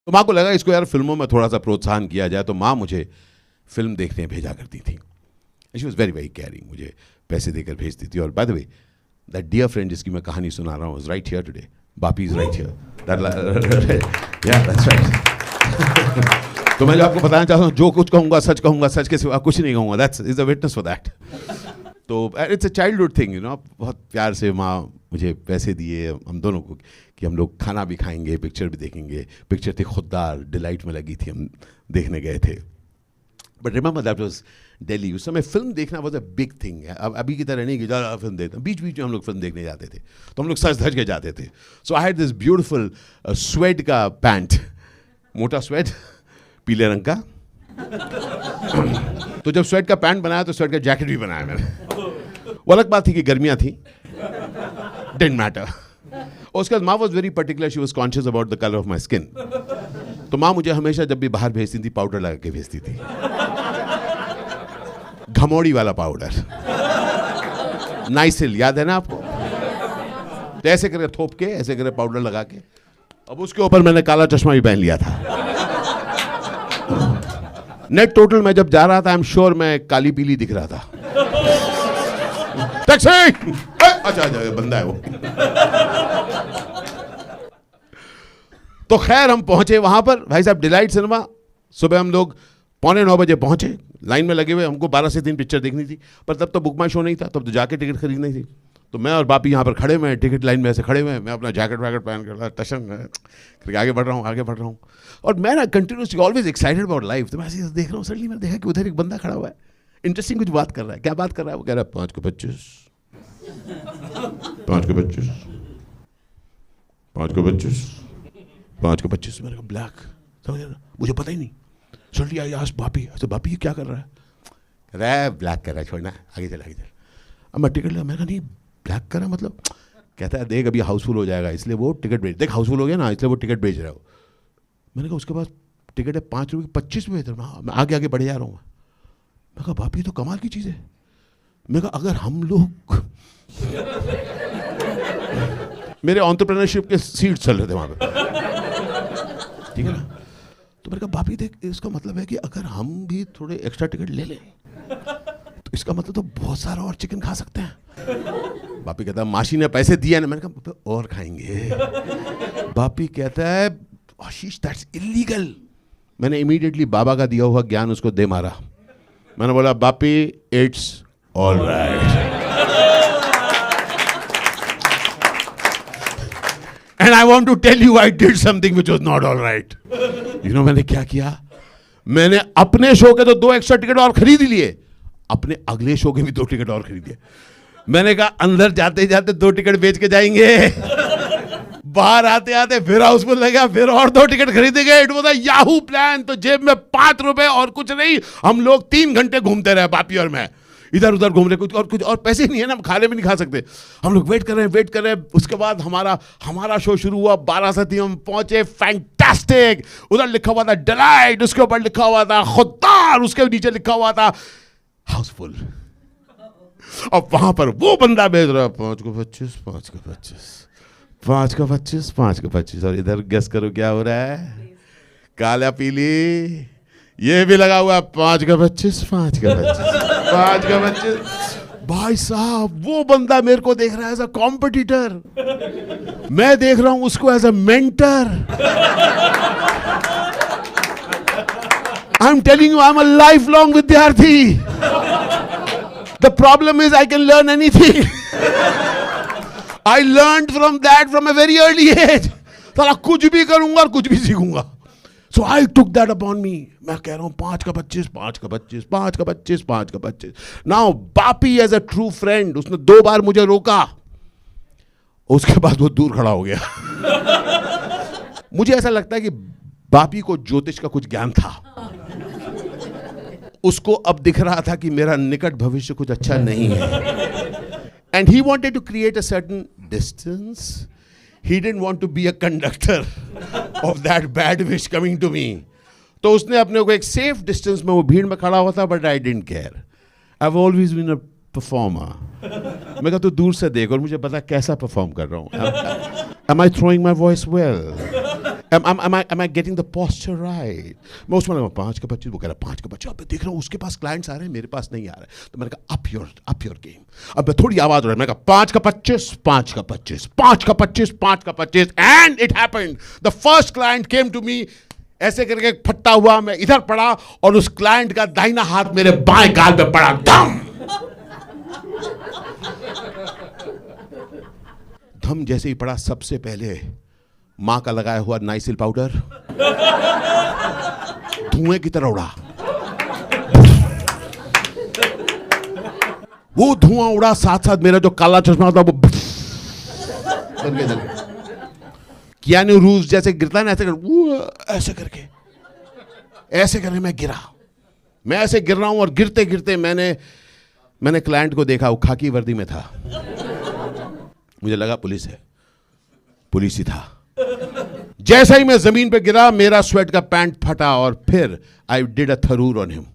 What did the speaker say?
तो माँ को लगा इसको यार फिल्मों में थोड़ा सा प्रोत्साहन किया जाए, तो माँ मुझे फिल्म देखने भेजा करती थी। She was very very caring, मुझे पैसे देकर भेजती थी। और by the way that dear friend जिसकी मैं कहानी सुना रहा हूँ is right here today, Bapi is right here, that's right. तो मैं जो आपको बताना चाहता हूँ, जो कुछ कहूँगा सच के सिवा कुछ नहीं कहूँगा, that's is a witness for that. तो it's a childhood thing, you know. बहुत प्यार से माँ मुझे पैसे दिए हम दोनों को कि हम लोग खाना भी खाएंगे, पिक्चर भी देखेंगे। पिक्चर थी खुददार, डिलाइट में लगी थी, हम देखने गए थे। But remember that was Delhi. उस समय फिल्म देखना वॉज अ बिग थिंग। अब अभी की तरह नहीं कि ज़्यादा फिल्म देखते, बीच बीच में हम लोग फिल्म देखने जाते थे, तो हम लोग सज धज के जाते थे। So I had this beautiful suede का पैंट, मोटा स्वेड पीले रंग का। तो जब स्वेड का पैंट बनाया तो स्वेड का जैकेट भी बनाया मैंने। वो अलग बात थी कि गर्मियाँ थी, डिडंट मैटर। और उसके बाद माँ was very particular, she was conscious about the colour of my skin. तो माँ मुझे हमेशा जब भी बाहर भेजती थी पाउडर लगा के भेजती थी, घमौड़ी वाला पाउडर, नाइसिल, याद है ना आपको? तो ऐसे करके थोप के, ऐसे करके पाउडर लगा के, अब उसके ऊपर मैंने काला चश्मा भी पहन लिया था। नेट टोटल में जब जा रहा था, आई एम श्योर मैं काली पीली दिख रहा था। टैक्सी! अच्छा बंदा है वो। तो खैर हम पहुंचे वहां पर, भाई साहब डिलाइट सिनेमा। सुबह हम लोग 8:45 बजे पहुंचे, लाइन में लगे हुए। हमको 12 से 3 पिक्चर देखनी थी, पर तब तो बुक माई शो नहीं था, तब तो जाके टिकट खरीदनी थी। तो मैं और बापी यहाँ पर खड़े हुए हैं, टिकट लाइन में ऐसे खड़े हुए हैं। मैं अपना जैकेट वैकेट पहन कर टशन करके आगे बढ़ रहा हूँ। और मैं ना continuously always excited about life. तो मैं ऐसे देख रहा हूँ, सडनली मैंने देखा कि उधर एक बंदा खड़ा हुआ है, इंटरेस्टिंग कुछ बात कर रहा है। क्या बात कर रहा है? वो कह रहा है 5 को 25, 5 को 25, 5 को 25, 5 को 25। मैंने कहा ब्लैक, समझ रहा, मुझे पता ही नहीं। सडनली आई आस्क्ड बापी, अच्छा बापी ये क्या कर रहा है? कह रहा है ब्लैक कर रहा है, छोड़ना, आगे चल आगे चल। अब मैं टिकट लिया, मैंने कहा नहीं ब्लैक कर रहा है मतलब? कहता है देख अभी हाउसफुल हो जाएगा इसलिए वो टिकट भेज, देख हाउसफुल हो गया ना इसलिए वो टिकट भेज रहा हो। मैंने कहा उसके पास टिकट है 5 रुपये 25 रुपये, मैं आगे बढ़े जा रहा हूँ। मैं कहा बापी तो कमाल की चीज़ है। मैं कहा अगर हम लोग मेरे एंटरप्रेन्योरशिप के सीट चल रहे थे वहाँ पे, ठीक है ना? तो मैंने कहा बापी देख, इसका मतलब है कि अगर हम भी थोड़े एक्स्ट्रा टिकट ले लें तो इसका मतलब तो बहुत सारा और चिकन खा सकते हैं। बापी कहता है मासी ने पैसे दिए ना। मैंने कहा और खाएंगे। बापी कहता है आशीष दैट्स इलीगल। मैंने इमीडिएटली बाबा का दिया हुआ ज्ञान उसको दे मारा। मैंने बोला Bapi it's all right. And I want to tell you I did something which was not all right. You know मैंने क्या किया? मैंने अपने शो के तो 2 एक्स्ट्रा टिकट और खरीद लिए, अपने अगले शो के भी 2 टिकट और खरीदिए। मैंने कहा अंदर जाते जाते 2 टिकट बेच के जाएंगे, बाहर आते आते फिर हाउसफुल लगा, फिर और 2 टिकट खरीदेंगे। It was a Yahoo plan. तो जेब में 5 रुपए और कुछ नहीं, हम लोग 3 घंटे घूमते रहे, बापी और मैं इधर उधर घूम रहे, कुछ और पैसे नहीं है ना, हम खाने भी नहीं खा सकते। हम लोग वेट कर रहे हैं। उसके बाद हमारा शो शुरू हुआ। 12 से 3 हम पहुंचे, फैंटास्टिक। उधर लिखा हुआ था डिलाइट, उसके ऊपर लिखा हुआ था खुददार, उसके नीचे लिखा हुआ था हाउसफुल। अब वहां पर वो बंदा भेज रहा है 5 को 25, 5 को 25, 5 को 25, 5 को 25। और इधर गेस करो क्या हो रहा है? काला पीली ये भी लगा हुआ है 5 का 25, 5 का 25, 5 का 25। भाई साहब वो बंदा मेरे को देख रहा है एज अ कॉम्पिटिटर, मैं देख रहा हूं उसको as a mentor. I am telling you I am a life long विद्यार्थी। The problem is I can learn anything. I learn from that from a very early age. साला कुछ भी करूंगा और कुछ भी सीखूंगा। So I took that upon me. मैं कह रहा हूँ 5 का 25, 5 का 25, 5 का 25, 5 का 25। Now Bapi as a true friend, उसने 2 बार मुझे रोका, उसके बाद वो दूर खड़ा हो गया। मुझे ऐसा लगता है कि बापी को ज्योतिष का कुछ ज्ञान था। उसको अब दिख रहा था कि मेरा निकट भविष्य कुछ अच्छा नहीं है। And he wanted to create a certain distance. He didn't want to be a conductor of that bad wish coming to me. तो उसने अपने को एक सेफ डिस्टेंस में, वो भीड़ में खड़ा हुआ था, but I didn't care. I've always been a performer. मैं कहा तू दूर से देख और मुझे पता कैसा परफॉर्म कर रहा हूँ। Am I throwing my voice well? am I getting the posture right? मैं उसमें लगा 5 का 25, वो कह रहा 5 का 25, अब मैं देख रहा हूँ उसके पास क्लाइंट्स आ रहे हैं, मेरे पास नहीं आ रहे, तो मैंने कहा अप योर गेम। अब मैं थोड़ी आवाज हो रहा है, मैंने कहा 5 का 25, 5 का 25, 5 का 25, 5 का 25, and it happened, the first client came to me, ऐसे करके फटता हुआ मैं इधर पड़ा और उस क्लाइंट का दाहिना हाथ मेरे बाएं गाल पे पड़ा, धम धम जैसे ही पड़ा, सबसे पहले मां का लगाया हुआ नाइसिल पाउडर धुएं की तरह उड़ा, वो धुआं उड़ा, साथ साथ मेरा जो काला चश्मा था वो कियानू रीव्स जैसे गिरता है ना, ऐसे करके मैं गिरा। मैं ऐसे गिर रहा हूं और गिरते गिरते मैंने क्लाइंट को देखा, वो खाकी वर्दी में था, मुझे लगा पुलिस है, पुलिस ही था। जैसा ही मैं जमीन पे गिरा, मेरा स्वेट का पैंट फटा और फिर I did a Tharoor on him.